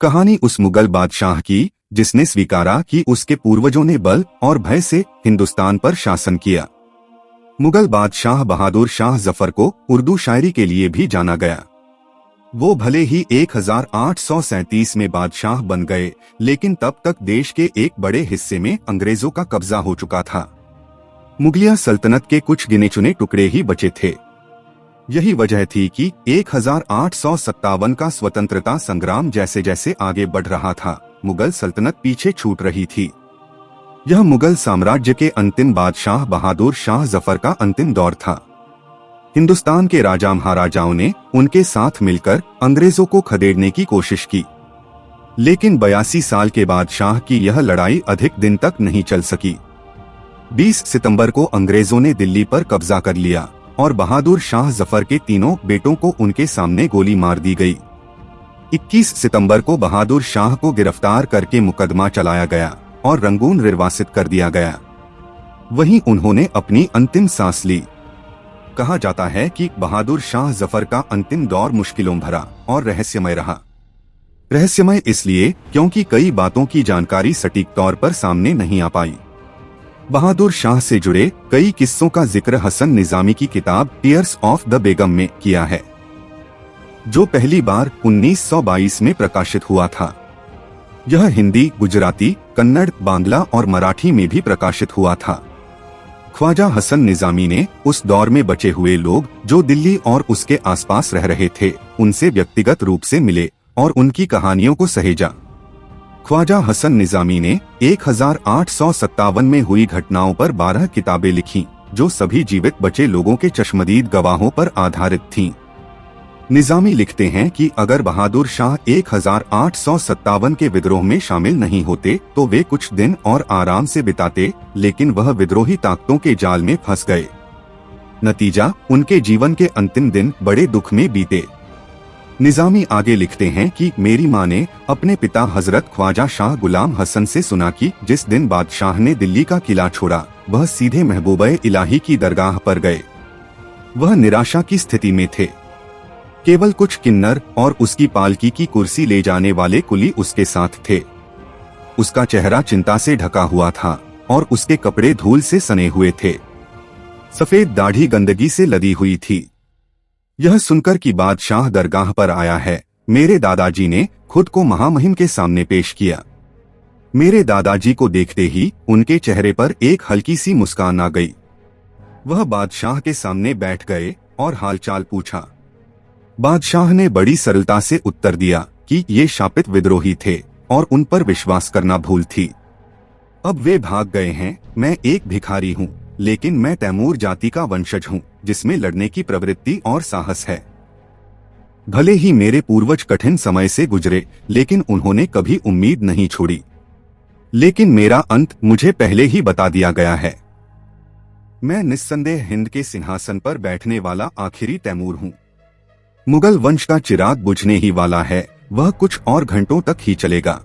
कहानी उस मुगल बादशाह की जिसने स्वीकारा कि उसके पूर्वजों ने बल और भय से हिंदुस्तान पर शासन किया। मुगल बादशाह बहादुर शाह जफर को उर्दू शायरी के लिए भी जाना गया। वो भले ही 1837 में बादशाह बन गए, लेकिन तब तक देश के एक बड़े हिस्से में अंग्रेजों का कब्जा हो चुका था। मुगलिया सल्तनत के कुछ गिने चुने टुकड़े ही बचे थे। यही वजह थी कि 1857 का स्वतंत्रता संग्राम जैसे जैसे आगे बढ़ रहा था, मुगल सल्तनत पीछे छूट रही थी। यह मुगल साम्राज्य के अंतिम बादशाह बहादुर शाह जफर का अंतिम दौर था। हिंदुस्तान के राजा महाराजाओं ने उनके साथ मिलकर अंग्रेजों को खदेड़ने की कोशिश की, लेकिन 82 साल के बादशाह की यह लड़ाई अधिक दिन तक नहीं चल सकी। 20 सितंबर को अंग्रेजों ने दिल्ली पर कब्जा कर लिया और बहादुर शाह जफर के तीनों बेटों को उनके सामने गोली मार दी गई। 21 सितंबर को बहादुर शाह को गिरफ्तार करके मुकदमा चलाया गया और रंगून निर्वासित कर दिया गया। वहीं उन्होंने अपनी अंतिम सांस ली। कहा जाता है कि बहादुर शाह जफर का अंतिम दौर मुश्किलों भरा और रहस्यमय रहा। रहस्यमय इसलिए क्योंकि कई बातों की जानकारी सटीक तौर पर सामने नहीं आ पाई। बहादुर शाह से जुड़े कई किस्सों का जिक्र हसन निजामी की किताब टीयर्स ऑफ द बेगम में किया है, जो पहली बार 1922 में प्रकाशित हुआ था। यह हिंदी, गुजराती, कन्नड़, बांग्ला और मराठी में भी प्रकाशित हुआ था। ख्वाजा हसन निजामी ने उस दौर में बचे हुए लोग जो दिल्ली और उसके आसपास रह रहे थे, उनसे व्यक्तिगत रूप से मिले और उनकी कहानियों को सहेजा। ख्वाजा हसन निजामी ने 1857 में हुई घटनाओं पर 12 किताबें लिखीं, जो सभी जीवित बचे लोगों के चश्मदीद गवाहों पर आधारित थीं। निजामी लिखते हैं कि अगर बहादुर शाह 1857 के विद्रोह में शामिल नहीं होते तो वे कुछ दिन और आराम से बिताते, लेकिन वह विद्रोही ताकतों के जाल में फंस गए। नतीजा, उनके जीवन के अंतिम दिन बड़े दुख में बीते। निजामी आगे लिखते हैं कि मेरी माँ ने अपने पिता हजरत ख्वाजा शाह गुलाम हसन से सुना कि जिस दिन बादशाह ने दिल्ली का किला छोड़ा, वह सीधे महबूबे इलाही की दरगाह पर गए। वह निराशा की स्थिति में थे। केवल कुछ किन्नर और उसकी पालकी की कुर्सी ले जाने वाले कुली उसके साथ थे। उसका चेहरा चिंता से ढका हुआ था और उसके कपड़े धूल से सने हुए थे। सफेद दाढ़ी गंदगी से लदी हुई थी। यह सुनकर कि बादशाह दरगाह पर आया है, मेरे दादाजी ने खुद को महामहिम के सामने पेश किया। मेरे दादाजी को देखते ही उनके चेहरे पर एक हल्की सी मुस्कान आ गई। वह बादशाह के सामने बैठ गए और हालचाल पूछा। बादशाह ने बड़ी सरलता से उत्तर दिया कि ये शापित विद्रोही थे और उन पर विश्वास करना भूल थी। अब वे भाग गए हैं। मैं एक भिखारी हूँ, लेकिन मैं तैमूर जाति का वंशज हूँ, जिसमें लड़ने की प्रवृत्ति और साहस है। भले ही मेरे पूर्वज कठिन समय से गुजरे, लेकिन उन्होंने कभी उम्मीद नहीं छोड़ी। लेकिन मेरा अंत मुझे पहले ही बता दिया गया है। मैं निस्संदेह हिंद के सिंहासन पर बैठने वाला आखिरी तैमूर हूँ। मुगल वंश का चिराग बुझने ही वाला है, वह कुछ और घंटों तक ही चलेगा।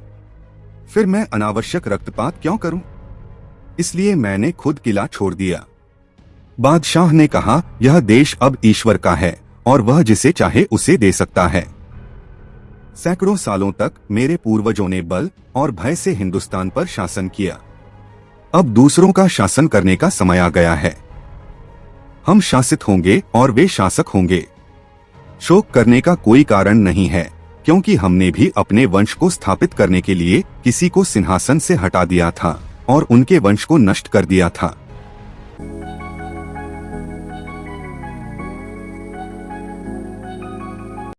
फिर मैं अनावश्यक रक्तपात क्यों करूं? इसलिए मैंने खुद किला छोड़ दिया। बादशाह ने कहा, यह देश अब ईश्वर का है और वह जिसे चाहे उसे दे सकता है। सैकड़ों सालों तक मेरे पूर्वजों ने बल और भय से हिंदुस्तान पर शासन किया। अब दूसरों का शासन करने का समय आ गया है। हम शासित होंगे और वे शासक होंगे। शोक करने का कोई कारण नहीं है, क्योंकि हमने भी अपने वंश को स्थापित करने के लिए किसी को सिंहासन से हटा दिया था और उनके वंश को नष्ट कर दिया था।